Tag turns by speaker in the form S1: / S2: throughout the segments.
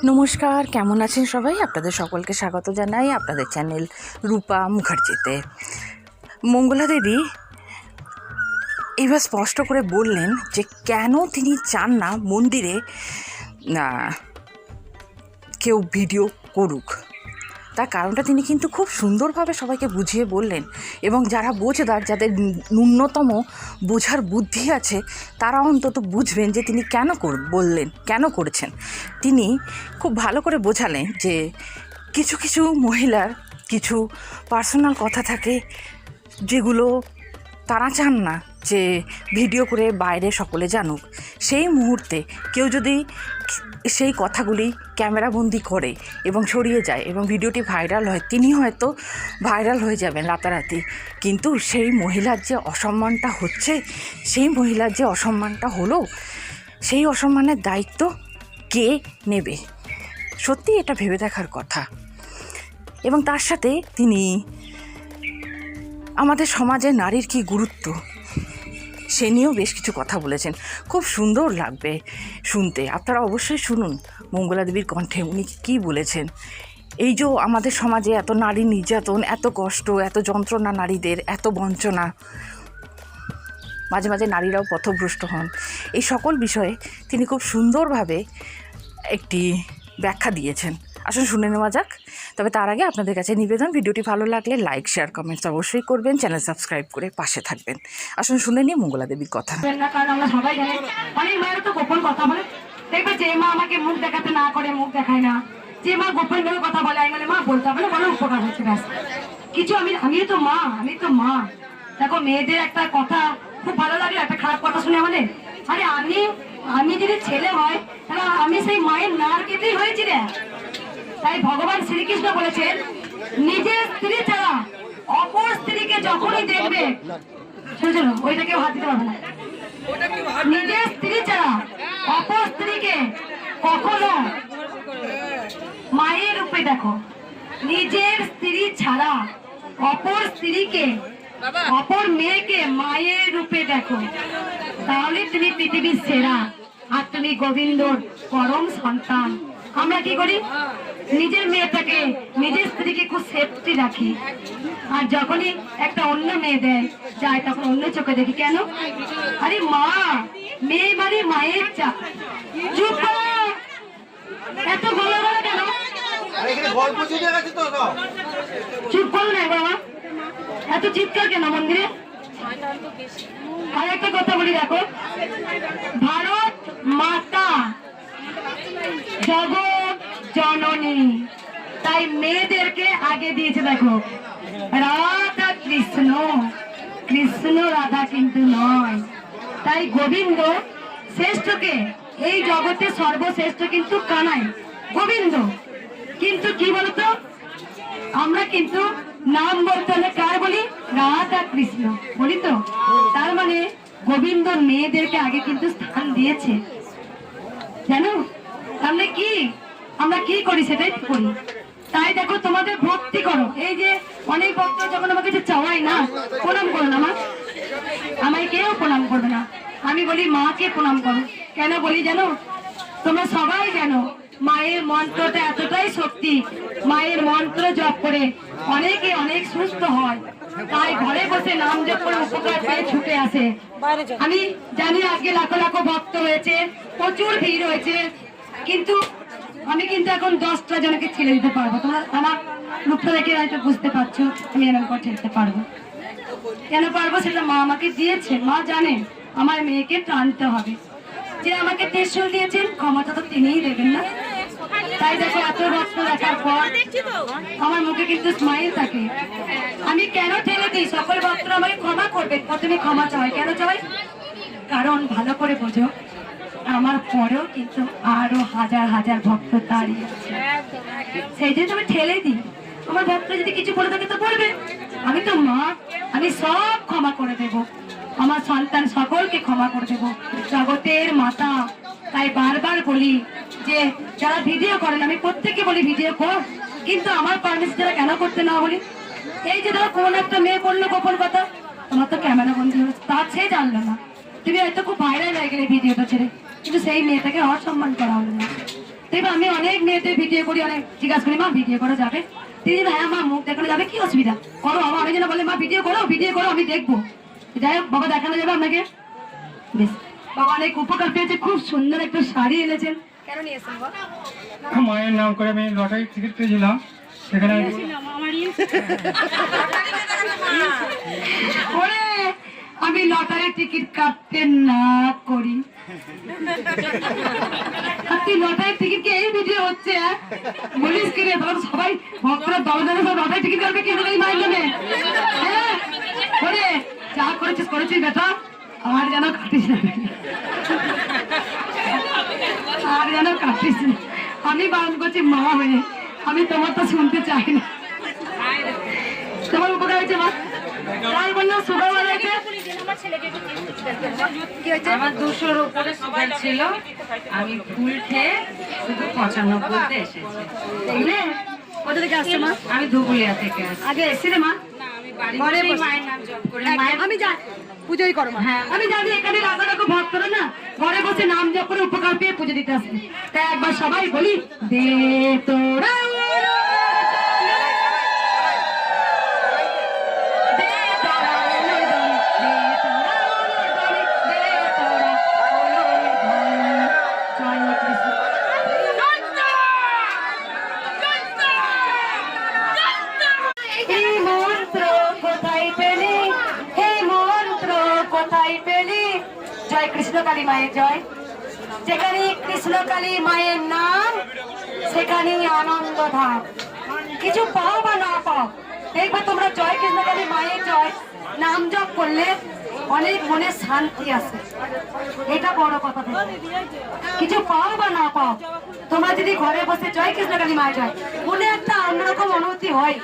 S1: নমস্কার, কেমন আছেন সবাই? আপনাদের সকলকে স্বাগত জানাই আপনাদের চ্যানেল রূপা মুখার্জিতে। মঙ্গলা দেবী এবার স্পষ্ট করে বললেন যে কেন তিনি চান না মন্দিরে কেউ ভিডিও করুক। তার কারণটা তিনি কিন্তু খুব সুন্দরভাবে সবাইকে বুঝিয়ে বললেন, এবং যারা বোঝদার, যাদের ন্যূনতম বোঝার বুদ্ধি আছে, তারা অন্তত বুঝবেন যে তিনি কেন বললেন, কেন করেছেন। তিনি খুব ভালো করে বোঝালেন যে কিছু কিছু মহিলার কিছু পার্সোনাল কথা থাকে যেগুলো তারা চান না যে ভিডিও করে বাইরে সকলে জানুক। সেই মুহূর্তে কেউ যদি সেই কথাগুলি ক্যামেরাবন্দি করে এবং ছড়িয়ে যায় এবং ভিডিওটি ভাইরাল হয়, তিনি হয়তো ভাইরাল হয়ে যাবেন রাতারাতি, কিন্তু সেই মহিলার যে অসম্মানটা হচ্ছে, সেই মহিলার যে অসম্মানটা হলো, সেই অসম্মানের দায়িত্ব কে নেবে? সত্যি এটা ভেবে দেখার কথা। এবং তার সাথে তিনি আমাদের সমাজে নারীর কী গুরুত্ব সে নিয়েও বেশ কিছু কথা বলেছেন। খুব সুন্দর লাগবে শুনতে, আপনারা অবশ্যই শুনুন মঙ্গলা দেবীর কণ্ঠে উনি কী বলেছেন। এই যে আমাদের সমাজে এত নারী নির্যাতন, এত কষ্ট, এত যন্ত্রণা, নারীদের এত বঞ্চনা, মাঝে মাঝে নারীরাও পথভ্রষ্ট হন, এই সকল বিষয়ে তিনি খুব সুন্দরভাবে একটি ব্যাখ্যা দিয়েছেন। আসুন শুনে নেওয়া যাক। তবে তার আগে আপনাদের কাছে নিবেদন, ভিডিওটি ভালো লাগলে লাইক, শেয়ার, কমেন্টস অবশ্যই করবেন, চ্যানেল সাবস্ক্রাইব করে পাশে থাকবেন। আসুন শুনে নিই মঙ্গলা দেবীর কথা।
S2: কারণ আমরা সবাই জানি অনেক মায়ের তো গোপন কথা বলে, দেখবে যে মা আমাকে মুখ দেখাতে না করে, মুখ দেখায় না, যে মা গোপন ভাবে কথা বলে, আমি বলে মা বলতে হবে না, বড় উপকার হচ্ছে ব্যাস কিছু। আমি তো মা দেখো, মেয়েদের একটা কথা খুব ভালো লাগে, একটা খারাপ কথা শুনে আমাদের, আরে আমি যদি ছেলে হয় তাহলে আমি সেই মায়ের নার কেটেই হয়েছি রে। তাই ভগবান শ্রীকৃষ্ণ বলেছেন, নিজের স্ত্রী ছাড়া অপর স্ত্রীকে যখনই দেখবে, শোনো ওইটাকে হাত দিতে পারবে না, নিজের স্ত্রী ছাড়া অপর স্ত্রীকে কখনো মায়ের রূপে দেখো, নিজের স্ত্রী ছাড়া অপর স্ত্রীকে, অপর মেয়েকে মায়ের রূপে দেখো, তাহলে তুমি পৃথিবীর সেরা, আর তুমি গোবিন্দর পরম সন্তান। আমরা কি করি, নিজের মেয়েটাকে, নিজের স্ত্রীকে খুব সেফটি রাখি, আর যখনই একটা অন্য মেয়ে দেয় যায় তখন অন্য চোখে দেখি। কেন? আরে মা, মেয়ে মানে মায়ের চা। চুপ করো, এত গলা গলা কেন? চুপ করো না বাবা, এত চিৎকার কেন মন্দিরে? আর একটা কথা বলি, দেখো, ভারত মাতা জগৎ জননী, তাই মেয়েদেরকে আগে দিয়েছে। দেখো, রাধা কৃষ্ণ, কৃষ্ণ রাধা কিন্তু নয়। তাই গোবিন্দ শ্রেষ্ঠকে, এই জগতে সর্বশ্রেষ্ঠ কিন্তু কানাই, গোবিন্দ। কিন্তু কি বলতো, আমরা কিন্তু নাম বলতে হলে কার বলি? রাধা কৃষ্ণ বলি তো। তার মানে গোবিন্দ মেয়েদেরকে আগে কিন্তু স্থান দিয়েছে, জানো? তাহলে কি আমরা কি করি, সেটাই করি। তাই দেখো, তোমাদের ভক্তি করো। এই যে অনেক ভক্ত যখন আমাকে যে চাওয়াই না, প্রণাম করো না, আমায় কেউ প্রণাম করবে না, আমি বলি মাকে প্রণাম করো। কেন বলি জানো? তোমরা সবাই জানো মায়ের মন্ত্রটা এতটাই শক্তি, মায়ের মন্ত্র জপ করে অনেকে অনেক সুস্থ হয়, তাই ঘরে বসে নাম জপ করে উপকার পেয়ে ছুটে আসে। আমি জানি আজকে লাখো লাখো ভক্ত হয়েছে, প্রচুর ভিড় হয়েছে, কিন্তু আমি কিন্তু এখন 10টা জনকে ছেড়ে দিতে পারবো। তোমরা আমার রূপটা দেখে হয়তো বুঝতে পারছো আমি এরকম ঠেলতে পারবো। কেন পারবো? সেটা মা আমাকে দিয়েছে। মা জানে আমার মেয়েকে টানতে হবে। যে আমাকে ত্রিশূল দিয়েছেন, ক্ষমতা তো তিনিই দেবেন না? তাই দেখো, এত রক্ত দেখার পর আমার মুখে কিন্তু স্মাইল থাকে। আমি কেন ঠেলে দিই? সকল ভক্তরা আমাকে ক্ষমা করবে, প্রথমে ক্ষমা চাই। কেন চাই? কারণ ভালো করে বোঝো, আমার পরেও কিন্তু আরো হাজার হাজার ভক্ত দাঁড়িয়ে আছে, সেই জন্য আমি ঠেলে দিই। আমার ভক্ত যদি কিছু বলে থাকে তো বলবে, আমি তো মা, আমি সব ক্ষমা করে দেব, আমার সন্তান সকলকে ক্ষমা করে দেব, জগতের মাতা। তাই বারবার বলি যে যারা ভিডিও করেন, আমি প্রত্যেককে বলি ভিডিও কর, কিন্তু আমার পারমিশন যারা কেন করতে না বলি? এই যে ধরো কোন একটা মেয়ে বললো গোপন কথা, তোমার তো ক্যামেরা বন্ধ হয়েছে, তার সে জানলো না, তুমি হয়তো খুব ভাইরাল হয়ে গেলে ভিডিওটা ছেড়ে, কিন্তু সেই মেয়েটাকে অসম্মান করা হলো না। এবার আমি অনেক মেয়েদের ভিডিও করি, অনেক জিজ্ঞাসা করি মা ভিডিও করা যাবে? তিনি হ্যাঁ মা মুখ দেখানো যাবে, কি অসুবিধা, করো। আমি যেন বলে মা ভিডিও করো আমি দেখবো। যাই হোক বাবা দেখানো যাবে আপনাকে? বেশ, বাবা অনেক উপকার পেয়েছে, খুব সুন্দর একটা শাড়ি এনেছেন, কেন নিয়ে এসেছেন বাবা?
S3: মায়ের নাম করে আমি লটারি টিকিট পেয়েছিলাম, সেখানে
S2: ওরে আমি লটারির টিকিট কাটতে না করি, তুই লটারির টিকিট কি এই ভিডিও হচ্ছে? বলিস কি রে, তখন সবাই ভক্তরা দলে সব লটারির টিকিট কাটবে কেন মায়ের নামে? হ্যাঁ ওরে যা করেছিস বেটা, আর যেন কাটিস না, আর যেন কাটিস না। আমি বারণ করছি মা হয়ে, আমি তোমার তো শুনতে চাই না। তোমার উপকার হয়েছে মা, তাই বললাম সুগার হয়েছে।
S4: আমার 200-র উপরে সুগার ছিল, আমি ফুল খেয়ে শুধু 95-তে এসেছি।
S2: দেখলে কোথা থেকে আসছে মা?
S4: আমি ধুবুলিয়া থেকে আসছি।
S2: আগে এসেছিলে মা?
S4: ঘরে বসে মায়ের নাম জপ করে
S2: আমি জানি পুজোই করো মা।
S4: হ্যাঁ।
S2: আমি জানি এখানে রাজা কাকু ভক্তরা না ঘরে বসে নাম জপ করে উপকার পেয়ে পুজো দিতে আসে। তাই একবার সবাই বলি দে তোরা জয় কৃষ্ণ কালী মায়ের জয়। যেখানে কৃষ্ণ কালী মায়ের নাম সেখানে আনন্দ ধাম। কিছু পাও বা না পাও, দেখবে তোমরা জয় কৃষ্ণ কালী মায়ের জয় নাম জপ করলে অনেক মনে শান্তি আসে, এটা বড় কথা। কিছু পাও বা না পাও, তোমরা যদি ঘরে বসে জয় কৃষ্ণ কালী মায়ের জয়, মনে একটা অন্যরকম অনুভূতি হয়,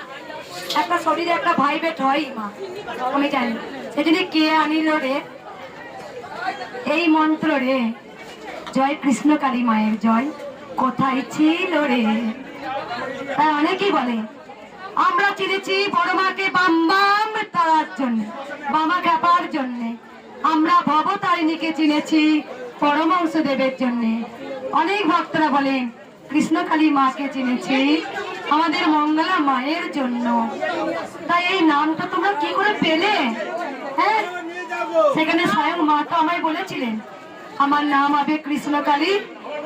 S2: একটা শরীরে একটা ভাইবেট হয় মা, আমি জানি। সেজন্য কে আনিল রে এই মন্ত্র রে, জয় কৃষ্ণ কালী মায়ের জয় কোথায় ছিল রে। তাই অনেকেই বলে আমরা চিনেছি বড় মাকে বাম বাম তারার জন্য, বামা খ্যাপার জন্য। আমরা ভবতারিণীকে চিনেছি পরমহংস দেবের জন্য। অনেক ভক্তরা বলেন কৃষ্ণ কালী মাকে চিনেছি আমাদের মঙ্গলা মায়ের জন্য। তাই এই নামটা তোমরা কি করে পেলে? হ্যাঁ, সেখানে স্বয়ং মা তো আমায় বলেছিলেন আমার নাম হবে কৃষ্ণ কালী,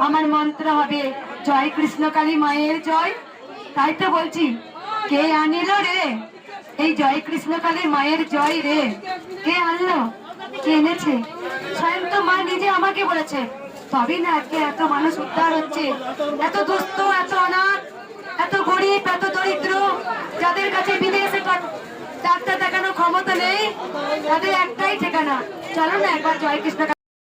S2: আমার মন্ত্র হবে জয় কৃষ্ণ কালী মায়ের জয়। তাই তো বলছি কে আনিল রে এই জয় কৃষ্ণ কালী মায়ের জয় রে? কে আনলো, কে এনেছে? স্বয়ং তো মা নিজে আমাকে বলেছে, তবেই না আজকে এত মানুষ উদ্ধার হচ্ছে। এত দুস্থ, এত অনাথ, এত গরিব, এত দরিদ্র, যাদের কাছে বিদেশে ডাক্তার দেখানোর ক্ষমতা নেই, তাদের একটাই ঠিকানা, চলো না একবার জয় কৃষ্ণ